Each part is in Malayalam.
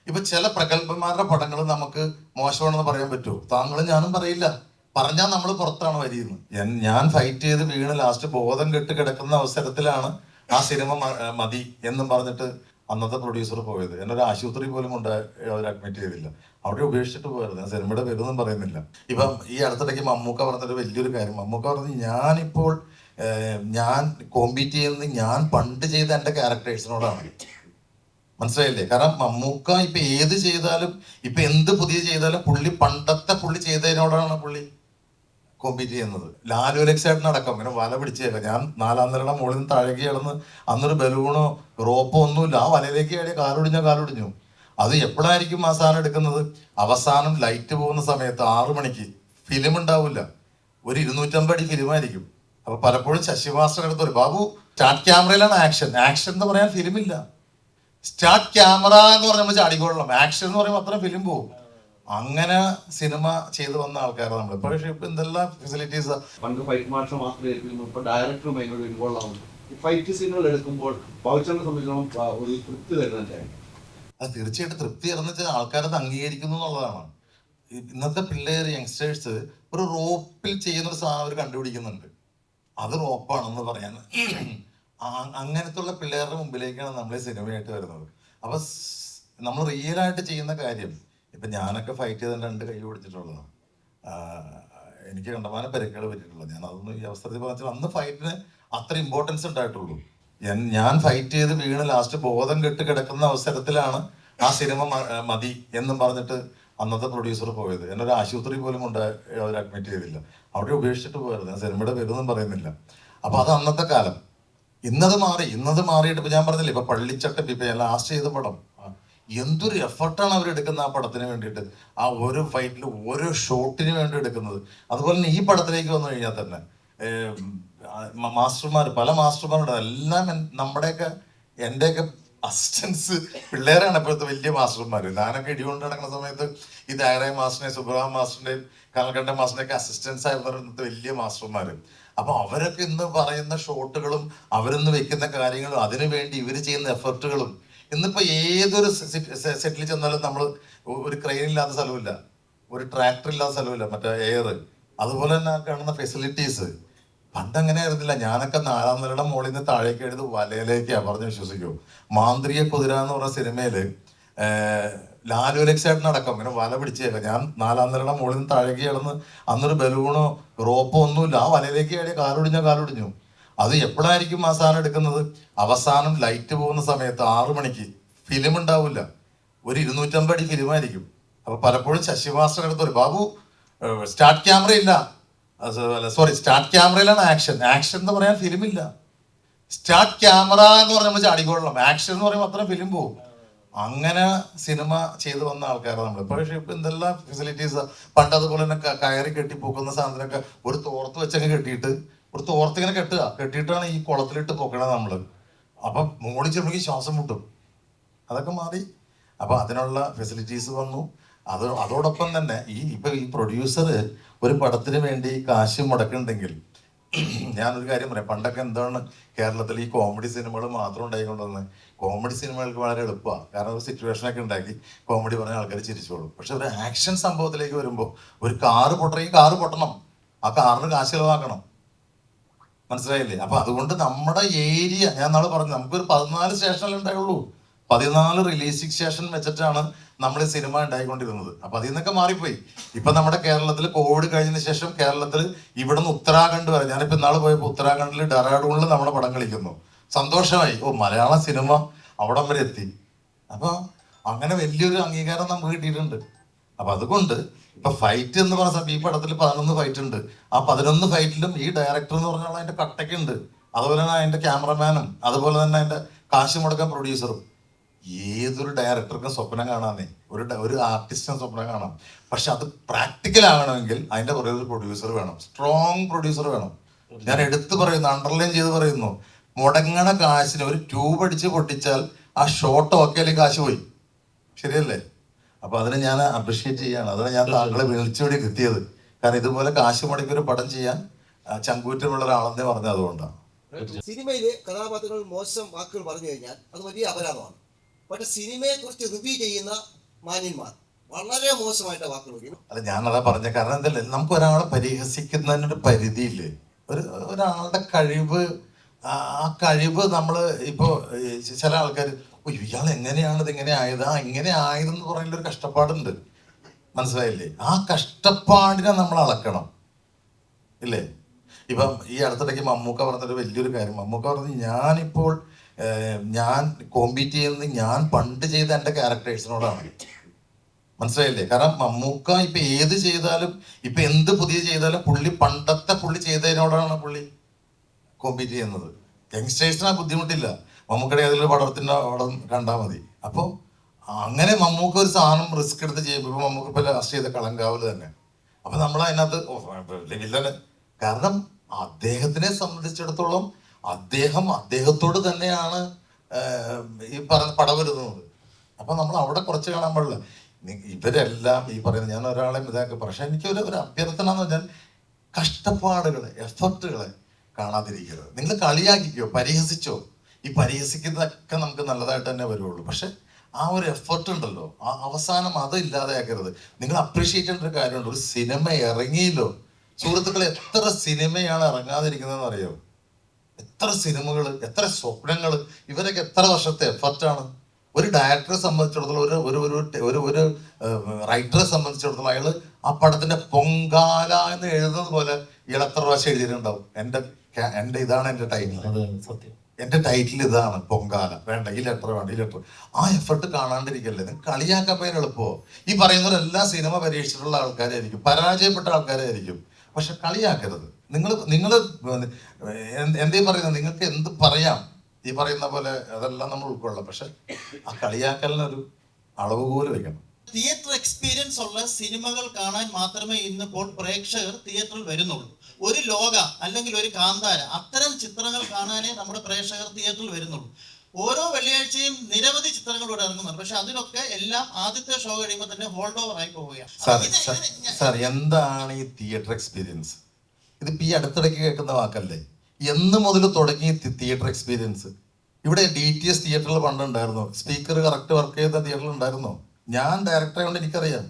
ഇപ്പൊ ചില പ്രഗത്ഭന്മാരുടെ പടങ്ങൾ നമുക്ക് മോശമാണെന്ന് പറയാൻ പറ്റുമോ? താങ്കളും ഞാനും പറയില്ല. പറഞ്ഞാൽ നമ്മൾ പുറത്താണ് വരിയെന്ന്. ഞാൻ ഫൈറ്റ് ചെയ്ത് വീണ് ലാസ്റ്റ് ബോധം കെട്ട് കിടക്കുന്ന അവസരത്തിലാണ് ആ സിനിമ മതി എന്നും പറഞ്ഞിട്ട് അന്നത്തെ പ്രൊഡ്യൂസർ പോയത്. എന്നെ ഒരു ആശുപത്രി പോലും കൊണ്ട് അവർ അഡ്മിറ്റ് ചെയ്തില്ല. അവിടെ ഉപേക്ഷിച്ചിട്ട് പോയത്. ഞാൻ സിനിമയുടെ പേരൊന്നും പറയുന്നില്ല. ഇപ്പം ഈ അടുത്തിടയ്ക്ക് മമ്മൂക്ക പറഞ്ഞൊരു വലിയൊരു കാര്യം. മമ്മൂക്ക പറഞ്ഞു, ഞാനിപ്പോൾ ഞാൻ കോമ്പീറ്റ് ചെയ്യുന്നത് ഞാൻ പണ്ട് ചെയ്ത എൻ്റെ ക്യാരക്ടേഴ്സിനോടാണ്. മനസ്സിലായില്ലേ? കാരണം മമ്മൂക്ക ഇപ്പൊ ഏത് ചെയ്താലും, ഇപ്പൊ എന്ത് പുതിയ ചെയ്താലും പുള്ളി ചെയ്തതിനോടാണ് പുള്ളി കോമ്പീറ്റ് ചെയ്യുന്നത്. ലാലു അലക്സേട്ടനടക്കം ഇങ്ങനെ വല പിടിച്ചേക്കാം. ഞാൻ 4-ാം നിലയുടെ മുകളിൽ നിന്ന് താഴേക്ക് കിടന്ന് അന്നൊരു ബലൂണോ റോപ്പോ ഒന്നുമില്ല, ആ വലയിലേക്ക് കയറി കാലൊടിഞ്ഞു. അത് എപ്പോഴായിരിക്കും ആ സാധനം എടുക്കുന്നത്? അവസാനം ലൈറ്റ് പോകുന്ന സമയത്ത് 6 മണിക്ക് ഫിലിം ഉണ്ടാവില്ല. ഒരു 250 അടി ഫിലിമായിരിക്കും. അപ്പൊ പലപ്പോഴും ശശി മാസ്റ്റർ എടുത്തൊരു ബാബു സ്റ്റാർട്ട് ക്യാമറയിലാണ് ആക്ഷൻ എന്ന് പറയാൻ ഫിലിമില്ല. സ്റ്റാർട്ട് ക്യാമറ എന്ന് പറഞ്ഞാൽ നമ്മൾ ചാടിക്കൊള്ളണം. ആക്ഷൻ എന്ന് പറയുമ്പോൾ അത്ര ഫിലിം പോകും. അങ്ങനെ സിനിമ ചെയ്തു വന്ന ആൾക്കാരാണ് നമ്മൾ. പക്ഷേ ഇപ്പൊ എന്തെല്ലാം ഫെസിലിറ്റീസ്. പണ്ട് ഫൈറ്റ് മാസ്റ്റർ മാത്രമായിരിക്കും, ഇപ്പൊ ഡയറക്ടറും അതിനോട് ഇൻവോൾവ് ആവുന്നു. ഈ ഫൈറ്റ് സീനുകൾ എടുക്കുമ്പോൾ പൗച്ചറിനെ സംബന്ധിച്ചിടത്തോളം ഒരു തൃപ്തി തരുന്നുണ്ട്. അത് തീർച്ചയായിട്ടും തൃപ്തി തരുന്ന വെച്ചാൽ ആൾക്കാരത് അംഗീകരിക്കുന്നു എന്നുള്ളതാണ്. ഇന്നത്തെ പിള്ളേർ യങ്സ്റ്റേഴ്സ് ഒരു റോപ്പിൽ ചെയ്യുന്ന ഒരു സാധനം അവർ കണ്ടുപിടിക്കുന്നുണ്ട്. അത് റോപ്പാണെന്ന് പറയാൻ അങ്ങനത്തുള്ള പിള്ളേരുടെ മുമ്പിലേക്കാണ് നമ്മൾ ഈ സിനിമയായിട്ട് വരുന്നത്. അപ്പൊ നമ്മൾ റിയലായിട്ട് ചെയ്യുന്ന കാര്യം, ഇപ്പൊ ഞാനൊക്കെ ഫൈറ്റ് ചെയ്ത 2 കൈ പിടിച്ചിട്ടുള്ളതാണ്. എനിക്ക് കണ്ടമാനം പരിക്കുകൾ പറ്റിയിട്ടുള്ളത്. ഞാൻ അതൊന്നും ഈ അവസരത്തിൽ പറഞ്ഞാൽ അന്ന് ഫൈറ്റിന് അത്ര ഇമ്പോർട്ടൻസ് ഉണ്ടായിട്ടുള്ളൂ. ഞാൻ ഫൈറ്റ് ചെയ്ത് വീണ് ലാസ്റ്റ് ബോധം കെട്ട് കിടക്കുന്ന അവസരത്തിലാണ് ആ സിനിമ മതി എന്നും പറഞ്ഞിട്ട് അന്നത്തെ പ്രൊഡ്യൂസർ പോയത്. എന്നെ ഒരു ആശുപത്രി പോലും കൊണ്ട് അവർ അഡ്മിറ്റ് ചെയ്തില്ല. അവിടെ ഉപേക്ഷിച്ചിട്ട് പോയത്. ഞാൻ സിനിമയുടെ പേരൊന്നും പറയുന്നില്ല. അപ്പൊ അത് അന്നത്തെ കാലം. ഇന്നത് മാറിയിട്ട് ഇപ്പൊ ഞാൻ പറഞ്ഞില്ലേ, ഇപ്പൊ പള്ളിച്ചട്ട ഇപ്പൊ ഞാൻ ലാസ്റ്റ് ചെയ്ത പടം, എന്തൊരു എഫർട്ടാണ് അവരെടുക്കുന്നത് ആ പടത്തിന് വേണ്ടിയിട്ട്. ആ ഓരോ ഫൈറ്റിൽ ഓരോ ഷോട്ടിന് വേണ്ടി എടുക്കുന്നത്. അതുപോലെ തന്നെ ഈ പടത്തിലേക്ക് വന്നു കഴിഞ്ഞാൽ തന്നെ പല മാസ്റ്റർമാരുണ്ട്. എല്ലാം നമ്മുടെയൊക്കെ എൻ്റെയൊക്കെ അസിസ്റ്റൻസ് പിള്ളേരാണ് ഇപ്പോഴത്തെ വലിയ മാസ്റ്റർമാർ. ഞാനൊക്കെ ഇടികൊണ്ട് നടക്കുന്ന സമയത്ത് ഈ ദായറായ മാസ്റ്ററിനെ, സുബ്രഹാം മാസ്റ്ററിന്റെയും കനൽകണ്ഠ മാസ്റ്ററിന്റെയൊക്കെ അസിസ്റ്റൻസ് ആയിരുന്ന വലിയ മാസ്റ്റർമാർ. അപ്പൊ അവരൊക്കെ ഇന്ന് പറയുന്ന ഷോട്ടുകളും അവരിന്ന് വെക്കുന്ന കാര്യങ്ങളും അതിനു വേണ്ടി ഇവർ ചെയ്യുന്ന എഫർട്ടുകളും, ഇന്നിപ്പോ ഏതൊരു സെറ്റിൽ ചെന്നാലും നമ്മൾ ഒരു ക്രെയിൻ ഇല്ലാത്ത സ്ഥലമില്ല, ഒരു ട്രാക്ടർ ഇല്ലാത്ത സ്ഥലമില്ല, മറ്റേ എയർ. അതുപോലെ തന്നെ കാണുന്ന ഫെസിലിറ്റീസ് പണ്ടങ്ങനെ ആയിരുന്നില്ല. ഞാനൊക്കെ 4-ാം നിലയുടെ മുകളിൽ നിന്ന് താഴേക്ക് എഴുതി വലയിലേക്കാ, പറഞ്ഞ് വിശ്വസിക്കൂ. മാന്ത്രിക കുതിര എന്ന് പറഞ്ഞ സിനിമയില് ലാലു അലക്സേട്ടനടക്കം ഇങ്ങനെ വല പിടിച്ചേക്കാം. ഞാൻ 4-ാം നിലയുടെ മുകളിൽ നിന്ന് താഴേക്ക് കിടന്ന് അന്നൊരു ബലൂണോ റോപ്പോ ഒന്നുമില്ല, ആ വലയിലേക്ക് കയറി കാലൊടിഞ്ഞു. അത് എപ്പോഴായിരിക്കും ആ സാധനം എടുക്കുന്നത്? അവസാനം ലൈറ്റ് പോകുന്ന സമയത്ത് 6 മണിക്ക് ഫിലിം ഉണ്ടാവില്ല. ഒരു 250 അടി ഫിലിമായിരിക്കും. അപ്പൊ പലപ്പോഴും ശശി മാസ്റ്റർ എടുത്തൊരു ബാബു സ്റ്റാർട്ട് ക്യാമറയിലാണ് ആക്ഷൻ എന്ന് പറയാൻ ഫിലിമില്ല. സ്റ്റാർട്ട് ക്യാമറ എന്ന് പറഞ്ഞാൽ നമ്മൾ ചാടിക്കൊള്ളണം. ആക്ഷൻ എന്ന് പറയുമ്പോൾ അത്ര ഫിലിം പോകും. അങ്ങനെ സിനിമ ചെയ്തു വന്ന ആൾക്കാരാണ് നമ്മൾ. പക്ഷേ ഇപ്പൊ എന്തെല്ലാം ഫെസിലിറ്റീസ്. പണ്ട് അതുപോലെ തന്നെ കയറി കെട്ടി പോക്കുന്ന സാധനത്തിനൊക്കെ ഒരു തോർത്ത് വെച്ചങ്ങ് കെട്ടിയിട്ട്, ഒരു തോർത്തിങ്ങനെ കെട്ടിയിട്ടാണ് ഈ കുളത്തിലിട്ട് പൊക്കണത് നമ്മള്. അപ്പൊ മോളി ചെറുക്കി ശ്വാസം മുട്ടും. അതൊക്കെ മാറി. അപ്പൊ അതിനുള്ള ഫെസിലിറ്റീസ് വന്നു. അതോടൊപ്പം തന്നെ ഈ പ്രൊഡ്യൂസർ ഒരു പടത്തിന് വേണ്ടി കാശ് മുടക്കുന്നുണ്ടെങ്കിൽ, ഞാനൊരു കാര്യം പറയാം. പണ്ടൊക്കെ എന്താണ് കേരളത്തിൽ ഈ കോമഡി സിനിമകൾ മാത്രം ഉണ്ടായിക്കൊണ്ടുവന്ന്. കോമഡി സിനിമകൾക്ക് വളരെ എളുപ്പമാണ്. കാരണം ഒരു സിറ്റുവേഷനൊക്കെ ഉണ്ടാക്കി കോമഡി പറഞ്ഞ ആൾക്കാർ ചിരിച്ചോളും. പക്ഷെ ഒരു ആക്ഷൻ സംഭവത്തിലേക്ക് വരുമ്പോൾ ഒരു കാറ് പൊട്ടണം, ആ കാറിന് കാശ് ചിലവാക്കണം. മനസ്സിലായില്ലേ? അപ്പൊ അതുകൊണ്ട് നമ്മുടെ ഏരിയ, ഞാൻ നാളെ പറഞ്ഞു, നമുക്കൊരു 14 സ്റ്റേഷനിൽ ഉണ്ടായുള്ളൂ. 14 റിലീസിംഗ് സ്റ്റേഷൻ വെച്ചിട്ടാണ് നമ്മൾ ഈ സിനിമ ഉണ്ടായിക്കൊണ്ടിരുന്നത്. അപ്പൊ അതിൽ നിന്നൊക്കെ മാറിപ്പോയി. ഇപ്പൊ നമ്മുടെ കേരളത്തിൽ കോവിഡ് കഴിഞ്ഞതിന് ശേഷം കേരളത്തിൽ ഇവിടെ നിന്ന് ഉത്തരാഖണ്ഡ് വരെ, ഞാനിപ്പോ ഇന്നാള് പോയപ്പോ ഉത്തരാഖണ്ഡിൽ ഡെറാഡൂണിൽ നമ്മുടെ പടം കളിക്കുന്നു. സന്തോഷമായി. മലയാള സിനിമ അവിടം വരെ എത്തി. അപ്പൊ അങ്ങനെ വലിയൊരു അംഗീകാരം നമുക്ക് കിട്ടിയിട്ടുണ്ട്. അപ്പൊ അതുകൊണ്ട് ഇപ്പൊ ഫൈറ്റ് എന്ന് പറഞ്ഞ ഈ പടത്തിൽ 11 ഫൈറ്റ് ഉണ്ട്. ആ 11 ഫൈറ്റിലും ഈ ഡയറക്ടർ എന്ന് പറഞ്ഞാൽ അതിന്റെ കട്ടക്കുണ്ട്. അതുപോലെ തന്നെ അതിന്റെ ക്യാമറമാനും, അതുപോലെ തന്നെ അതിന്റെ കാശ് മുടക്കാൻ പ്രൊഡ്യൂസറും. ഏതൊരു ഡയറക്ടർക്കും സ്വപ്നം കാണാന്നേ, ഒരു ആർട്ടിസ്റ്റിനും സ്വപ്നം കാണാം. പക്ഷെ അത് പ്രാക്ടിക്കൽ ആകണമെങ്കിൽ അതിന്റെ പുറകെ ഒരു പ്രൊഡ്യൂസർ വേണം, സ്ട്രോങ് പ്രൊഡ്യൂസർ വേണം. ഞാൻ എടുത്തു പറയുന്നു, അണ്ടർലൈൻ ചെയ്ത് പറയുന്നു, മുടങ്ങണ കാശിന് ഒരു ട്യൂബ് അടിച്ച് പൊട്ടിച്ചാൽ ആ ഷോട്ട് ഓക്കെ അല്ലെങ്കിൽ കാശ് പോയി. ശരിയല്ലേ? അപ്പൊ അതിനെ ഞാൻ അപ്രീഷിയേറ്റ് ചെയ്യാണ്. അതിനെ ഞാൻ താങ്കളെ വിളിച്ചുകൂടി കിട്ടിയത്. കാരണം ഇതുപോലെ കാശ് മുടക്കി ഒരു പടം ചെയ്യാൻ ചങ്കൂറ്റമുള്ള ഒരാളെന്നേ പറഞ്ഞത് അതുകൊണ്ടാണ്. സിനിമയിലെ കഥാപാത്രങ്ങൾ മോശം വാക്കുകൾ പറഞ്ഞു കഴിഞ്ഞാൽ അത് വലിയ അപരാധമാണ്. പക്ഷെ സിനിമയെ കുറിച്ച് റിവ്യൂ ചെയ്യുന്ന മാന്യന്മാർ വളരെ മോശമായിട്ട് വാക്കുകൾ പറയും. അല്ല, ഞാനതാ പറഞ്ഞ കാരണം എന്തല്ലേ, നമുക്ക് ഒരാളെ പരിഹസിക്കുന്നതിനൊരു പരിധിയില്ലേ. ഒരാളുടെ കഴിവ്, ആ കഴിവ് നമ്മൾ ഇപ്പോൾ ചില ആൾക്കാർ ഇയാൾ എങ്ങനെയാണ് ഇതിങ്ങനെ ആയത്, ഇങ്ങനെ ആയതെന്ന് പറയുന്നൊരു കഷ്ടപ്പാടുണ്ട്, മനസ്സിലായില്ലേ? ആ കഷ്ടപ്പാടിനെ നമ്മൾ അളക്കണം, ഇല്ലേ? ഇപ്പം ഈ അടുത്തിടയ്ക്ക് മമ്മൂക്ക പറഞ്ഞൊരു വലിയൊരു കാര്യം, മമ്മൂക്ക പറഞ്ഞത് ഞാനിപ്പോൾ ഞാൻ കോമ്പീറ്റ് ചെയ്യുന്നത് ഞാൻ പണ്ട് ചെയ്ത എൻ്റെ ക്യാരക്ടേഴ്സിനോടാണ്, മനസ്സിലായില്ലേ? കാരണം മമ്മൂക്ക ഇപ്പൊ ഏത് ചെയ്താലും, ഇപ്പൊ എന്ത് പുതിയ ചെയ്താലും പണ്ടത്തെ പുള്ളി ചെയ്തതിനോടാണ് പുള്ളി കോമ്പീറ്റ് ചെയ്യുന്നത്. യങ്സ്റ്റേഴ്സിന് ആ ബുദ്ധിമുട്ടില്ല, മമ്മൂക്കയുടെ ഏതെങ്കിലും പടത്തിന്റെ പടം കണ്ടാൽ മതി. അപ്പോൾ അങ്ങനെ മമ്മൂക്ക ഒരു സാധനം റിസ്ക് എടുത്ത് ചെയ്യുമ്പോൾ, ഇപ്പൊ മമ്മൂക്ക ഇപ്പൊ ലാസ്റ്റ് ചെയ്ത കളങ്കാവല് തന്നെ, അപ്പൊ നമ്മൾ അതിനകത്ത് വില്ലന്, കാരണം അദ്ദേഹത്തിനെ സംബന്ധിച്ചിടത്തോളം അദ്ദേഹത്തോട് തന്നെയാണ് ഈ പറഞ്ഞ പടം വരുന്നത്. അപ്പൊ നമ്മൾ അവിടെ കുറച്ച് കാണാൻ പാടില്ല. ഇവരെല്ലാം ഈ പറയുന്നത്, ഞാൻ ഒരാളെ ഇതാക്കി, പക്ഷെ എനിക്ക് ഒരു അഭ്യർത്ഥന എന്ന് പറഞ്ഞാൽ കഷ്ടപ്പാടുകളെ, എഫർട്ടുകളെ കാണാതിരിക്കരുത്. നിങ്ങൾ കളിയാക്കിക്കോ, പരിഹസിച്ചോ, ഈ പരിഹസിക്കുന്നതൊക്കെ നമുക്ക് നല്ലതായിട്ട് തന്നെ വരുള്ളൂ. പക്ഷെ ആ ഒരു എഫർട്ട് ഉണ്ടല്ലോ, ആ അവസാനം അത് ഇല്ലാതെയാക്കരുത്. നിങ്ങൾ അപ്രീഷിയേറ്റ് ചെയ്യേണ്ട ഒരു കാര്യമുണ്ട്, ഒരു സിനിമ ഇറങ്ങിയല്ലോ സുഹൃത്തുക്കളെ, എത്ര സിനിമയാണ് ഇറങ്ങാതിരിക്കുന്നതെന്ന് അറിയോ? എത്ര സിനിമകൾ, എത്ര സ്വപ്നങ്ങൾ, ഇവരൊക്കെ എത്ര വർഷത്തെ എഫർട്ടാണ്. ഒരു ഡയറക്ടറെ സംബന്ധിച്ചിടത്തോളം, ഒരു റൈറ്ററെ സംബന്ധിച്ചിടത്തോളം, അയാൾ ആ പടത്തിന്റെ പൊങ്കാല എന്ന് എഴുതുന്നത് പോലെ ഇയാൾ എത്ര പ്രാവശ്യം എഴുതിയിട്ടുണ്ടാവും. എൻ്റെ ഇതാണ് എൻ്റെ ടൈറ്റിൽ, എൻ്റെ ടൈറ്റിൽ ഇതാണ് പൊങ്കാല, വേണ്ട ഈ ലെറ്റർ, വേണ്ട ഈ ലെറ്റർ. ആ എഫർട്ട് കാണാണ്ടിരിക്കല്ലേ. നിങ്ങൾ കളിയാക്കാൻ പോയാൽ എളുപ്പമോ? ഈ പറയുന്നവരെല്ലാം സിനിമ പരീക്ഷിച്ചിട്ടുള്ള ആൾക്കാരായിരിക്കും, പരാജയപ്പെട്ട ആൾക്കാരായിരിക്കും. പക്ഷെ കളിയാക്കരുത്. നിങ്ങൾ എന്തേ പറയുന്നത്, നിങ്ങൾക്ക് എന്ത് പറയാം, ഈ പറയുന്ന പോലെ അതെല്ലാം നമ്മൾ ഉൾക്കൊള്ളാം. പക്ഷെ ആ കളിയാക്കലിനൊരു അളവ് പോലും വെക്കണം. തിയേറ്റർ എക്സ്പീരിയൻസ് ഉള്ള സിനിമകൾ കാണാൻ മാത്രമേ ഇന്നിപ്പോൾ പ്രേക്ഷകർ തിയേറ്ററിൽ വരുന്നുള്ളൂ. ഒരു ലോക അല്ലെങ്കിൽ ഒരു കാന്താര, അത്തരം ചിത്രങ്ങൾ കാണാനേ നമ്മുടെ പ്രേക്ഷകർ തിയേറ്ററിൽ വരുന്നുള്ളൂ. ഓരോ വെള്ളിയാഴ്ചയും നിരവധി ചിത്രങ്ങൾ ഇവിടെ ഇറങ്ങുന്നുണ്ട്. പക്ഷെ അതിലൊക്കെ എല്ലാം ആദ്യത്തെ ഷോ കഴിയുമ്പോൾ തന്നെ ഹോൾഡ് ഓവർ ആയി പോവുകയാണ്. സാർ, എന്താണ് ഈ തിയേറ്റർ എക്സ്പീരിയൻസ്? ഇതിപ്പോ ഈ അടുത്തിടയ്ക്ക് കേൾക്കുന്ന വാക്കല്ലേ. എന്ന് മുതൽ തുടങ്ങി തിയേറ്റർ എക്സ്പീരിയൻസ്? ഇവിടെ DTS തിയേറ്ററിൽ പണ്ടുണ്ടായിരുന്നു, സ്പീക്കർ കറക്റ്റ് വർക്ക് ചെയ്ത തിയേറ്ററിൽ ഉണ്ടായിരുന്നോ? ഞാൻ ഡയറക്ടറെ കൊണ്ട് എനിക്കറിയാം.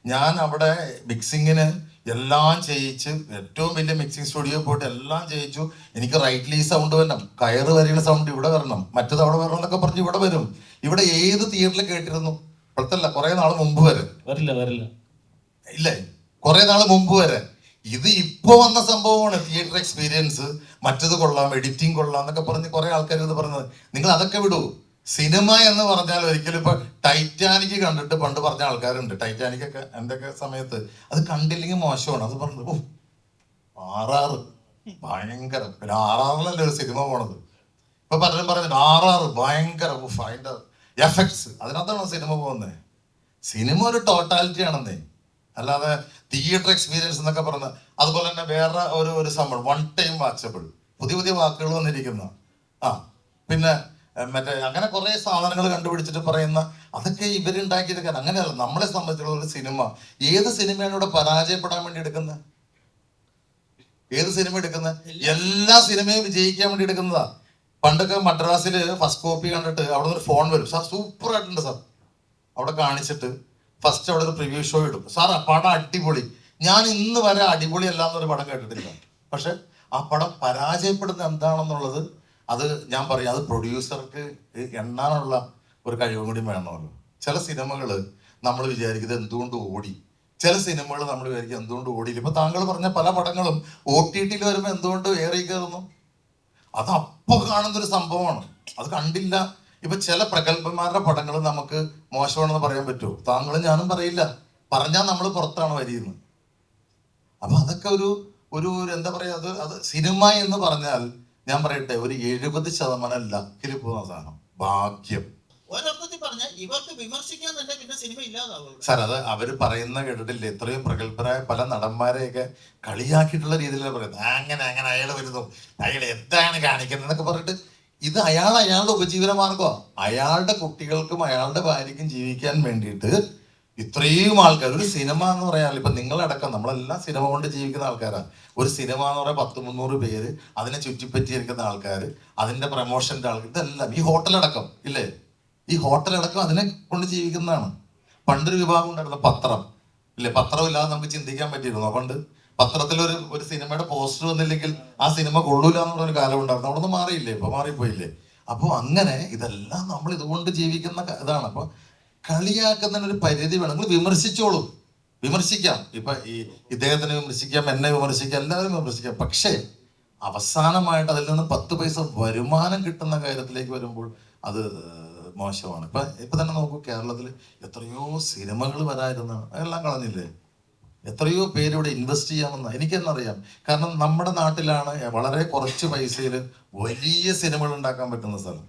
ഞാൻ അവിടെ മിക്സിങ്ങിന് എല്ലാം ചെയ്യിച്ച്, ഏറ്റവും വലിയ മിക്സിംഗ് സ്റ്റുഡിയോ പോയിട്ട് എല്ലാം ചെയ്യിച്ചു. എനിക്ക് റൈറ്റ്ലി സൗണ്ട് വരണം, കയറ് വരെയുള്ള സൗണ്ട് ഇവിടെ വരണം, മറ്റത് അവിടെ വരണം എന്നൊക്കെ പറഞ്ഞ് ഇവിടെ വരും. ഇവിടെ ഏത് തിയേറ്ററിൽ കേട്ടിരുന്നു? ഇപ്പോഴത്തല്ല, കുറെ നാൾ മുമ്പ് വരെ വരില്ല ഇല്ലേ, കുറെ നാൾ മുമ്പ് വരെ. ഇത് ഇപ്പൊ വന്ന സംഭവമാണ് തിയേറ്റർ എക്സ്പീരിയൻസ്. മറ്റത് കൊള്ളാം, എഡിറ്റിംഗ് കൊള്ളാം എന്നൊക്കെ പറഞ്ഞ് കുറെ ആൾക്കാർ ഇത് പറഞ്ഞത്. നിങ്ങൾ അതൊക്കെ വിടൂ. സിനിമ എന്ന് പറഞ്ഞാൽ ഒരിക്കലും ഇപ്പൊ ടൈറ്റാനിക് കണ്ടിട്ട് പണ്ട് പറഞ്ഞ ആൾക്കാരുണ്ട്. ടൈറ്റാനിക് ഒക്കെ എൻ്റെ ഒക്കെ സമയത്ത് അത് കണ്ടില്ലെങ്കിൽ മോശമാണ്. അത് പറഞ്ഞു, ഓ RR ഭയങ്കരം. പിന്നെ RR-ലല്ലേ ഒരു സിനിമ പോണത്. ഇപ്പൊ പലരും പറയുന്നുണ്ട് RR ഭയങ്കര, അതിന്റെ എഫക്ട്സ്, അതിനകത്താണ് സിനിമ പോകുന്നത്. സിനിമ ഒരു ടോട്ടാലിറ്റി ആണെന്നേ, അല്ലാതെ തിയേറ്റർ എക്സ്പീരിയൻസ് എന്നൊക്കെ പറഞ്ഞ. അതുപോലെ തന്നെ വേറെ ഒരു സംഭവം, വൺ ടൈം വാച്ചബിൾ, പുതിയ വാക്കുകൾ വന്നിരിക്കുന്ന, പിന്നെ മറ്റേ അങ്ങനെ കുറെ സാധനങ്ങൾ കണ്ടുപിടിച്ചിട്ട് പറയുന്ന, അതൊക്കെ ഇവരുണ്ടാക്കിയെടുക്കാൻ. അങ്ങനെയല്ല, നമ്മളെ സംബന്ധിച്ചുള്ള ഒരു സിനിമ, ഏത് സിനിമയാണ് ഇവിടെ പരാജയപ്പെടാൻ വേണ്ടി എടുക്കുന്നത്? ഏത് സിനിമ എടുക്കുന്നത്? എല്ലാ സിനിമയും വിജയിക്കാൻ വേണ്ടി എടുക്കുന്നതാ. പണ്ടൊക്കെ മദ്രാസിൽ ഫസ്റ്റ് കോപ്പി കണ്ടിട്ട് അവിടെ നിന്ന് ഒരു ഫോൺ വരും, സാർ സൂപ്പർ ആയിട്ടുണ്ട് സാർ, അവിടെ കാണിച്ചിട്ട് ഫസ്റ്റ് അവിടെ ഒരു പ്രിവ്യൂ ഷോ ഇടും, സാർ ആ പടം അടിപൊളി. ഞാൻ ഇന്ന് വരെ അടിപൊളി അല്ലാന്നൊരു പടം കേട്ടിട്ടില്ല. പക്ഷെ ആ പടം പരാജയപ്പെടുന്നത് എന്താണെന്നുള്ളത്, അത് ഞാൻ പറയും, അത് പ്രൊഡ്യൂസർക്ക് എണ്ണാനുള്ള ഒരു കഴിവും കൂടി വേണമല്ലോ. ചില സിനിമകൾ നമ്മൾ വിചാരിക്കുന്നത് എന്തുകൊണ്ട് ഓടി, ചില സിനിമകൾ നമ്മൾ വിചാരിക്കും എന്തുകൊണ്ട് ഓടിയില്ല. ഇപ്പൊ താങ്കൾ പറഞ്ഞ പല പടങ്ങളും OTT-ൽ വരുമ്പോൾ എന്തുകൊണ്ട് ഏറി കയറുന്നു, അത് അപ്പൊ കാണുന്നൊരു സംഭവമാണ്. അത് കണ്ടില്ല. ഇപ്പൊ ചില പ്രഗത്ഭന്മാരുടെ പടങ്ങൾ നമുക്ക് മോശമാണെന്ന് പറയാൻ പറ്റുമോ? താങ്കളും ഞാനും പറയില്ല, പറഞ്ഞാൽ നമ്മൾ പുറത്താണ് വരിയുന്നത്. അപ്പൊ അതൊക്കെ ഒരു എന്താ പറയാ, അത് സിനിമ എന്ന് പറഞ്ഞാൽ ഞാൻ പറയട്ടെ, ഒരു 70% ലക്കിൽ പോകുന്ന സാധനം, ഭാഗ്യം. ഒരർത്ഥത്തിൽ പറഞ്ഞാൽ ഇവർക്ക് വിമർശിക്കാൻ തന്നെ പിന്നെ സിനിമ ഇല്ലാതാവും. സാർ, അത് അവര് പറയുന്ന കേട്ടിട്ടില്ല, എത്രയും പ്രഗത്ഭരായ പല നടന്മാരെയൊക്കെ കളിയാക്കിയിട്ടുള്ള രീതിയിലാണ് പറയുന്നത്. അങ്ങനെ അയാൾ വരുന്നു, അയാൾ എന്താണ് കാണിക്കുന്നത് എന്നൊക്കെ പറഞ്ഞിട്ട്. ഇത് അയാളുടെ ഉപജീവന മാർഗമാണ്. അയാളുടെ കുട്ടികൾക്കും അയാളുടെ ഭാര്യയ്ക്കും ജീവിക്കാൻ വേണ്ടിയിട്ട് ഇത്രയും ആൾക്കാർ. ഒരു സിനിമ എന്ന് പറയാൻ, ഇപ്പൊ നിങ്ങളടക്കം നമ്മളെല്ലാം സിനിമ കൊണ്ട് ജീവിക്കുന്ന ആൾക്കാരാണ്. ഒരു സിനിമ എന്ന് പറയാൻ 200-300 പേര്, അതിനെ ചുറ്റിപ്പറ്റിയിരിക്കുന്ന ആൾക്കാർ, അതിന്റെ പ്രൊമോഷന്റെ ആൾക്കാർ, ഇതെല്ലാം ഈ ഹോട്ടലടക്കം ഇല്ലേ, ഈ ഹോട്ടലടക്കം അതിനെ കൊണ്ട് ജീവിക്കുന്നതാണ്. പണ്ടൊരു വിഭാഗം ഉണ്ടായിരുന്നു പത്രം, ഇല്ലേ? പത്രമില്ലാതെ നമുക്ക് ചിന്തിക്കാൻ പറ്റിയിരുന്നു. പണ്ട് പത്രത്തിൽ ഒരു സിനിമയുടെ പോസ്റ്റർ വന്നില്ലെങ്കിൽ ആ സിനിമ കൊള്ളൂല എന്നുള്ള ഒരു കാലം ഉണ്ടായിരുന്നു. അവിടെ നിന്ന് മാറിയില്ലേ? ഇപ്പൊ മാറിപ്പോയില്ലേ? അപ്പോൾ അങ്ങനെ ഇതെല്ലാം നമ്മൾ ഇതുകൊണ്ട് ജീവിക്കുന്ന ഇതാണ്. അപ്പൊ കളിയാക്കുന്നതിന് ഒരു പരിധി വേണം. നിങ്ങൾ വിമർശിച്ചോളൂ, വിമർശിക്കാം. ഇപ്പൊ ഇദ്ദേഹത്തിനെ വിമർശിക്കാം, എന്നെ വിമർശിക്കാം, എല്ലാവരും വിമർശിക്കാം. പക്ഷേ അവസാനമായിട്ട് അതിൽ നിന്ന് 10 പൈസ വരുമാനം കിട്ടുന്ന കാര്യത്തിലേക്ക് വരുമ്പോൾ അത് മോശമാണ്. ഇപ്പൊ തന്നെ നോക്കൂ, കേരളത്തിൽ എത്രയോ സിനിമകൾ വരായിരുന്നാണ്, അതെല്ലാം കളഞ്ഞില്ലേ? എത്രയോ പേര് ഇവിടെ ഇൻവെസ്റ്റ് ചെയ്യാമെന്ന് എനിക്കെന്നറിയാം. കാരണം നമ്മുടെ നാട്ടിലാണ് വളരെ കുറച്ച് പൈസയിൽ വലിയ സിനിമകൾ ഉണ്ടാക്കാൻ പറ്റുന്ന സ്ഥലം.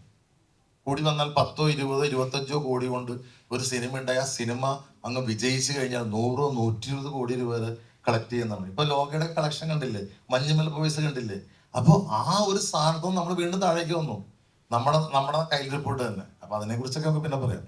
കൂടി വന്നാൽ 10, 20, 25 കോടി കൊണ്ട് ഒരു സിനിമ ഉണ്ടായി ആ സിനിമ അങ്ങ് വിജയിച്ചു കഴിഞ്ഞാൽ 100, 120 കോടി രൂപ വരെ കളക്ട് ചെയ്യുന്നതാണ്. ഇപ്പൊ ലോകയുടെ കളക്ഷൻ കണ്ടില്ലേ? മഞ്ഞുമൽ ബോയ്സ് കണ്ടില്ലേ? അപ്പോൾ ആ ഒരു സ്ഥാനത്ത് നമ്മൾ വീണ്ടും താഴേക്ക് വന്നു, നമ്മുടെ കയ്യിൽ റിപ്പോർട്ട് തന്നെ. അപ്പൊ അതിനെ കുറിച്ചൊക്കെ നമുക്ക് പിന്നെ പറയാം.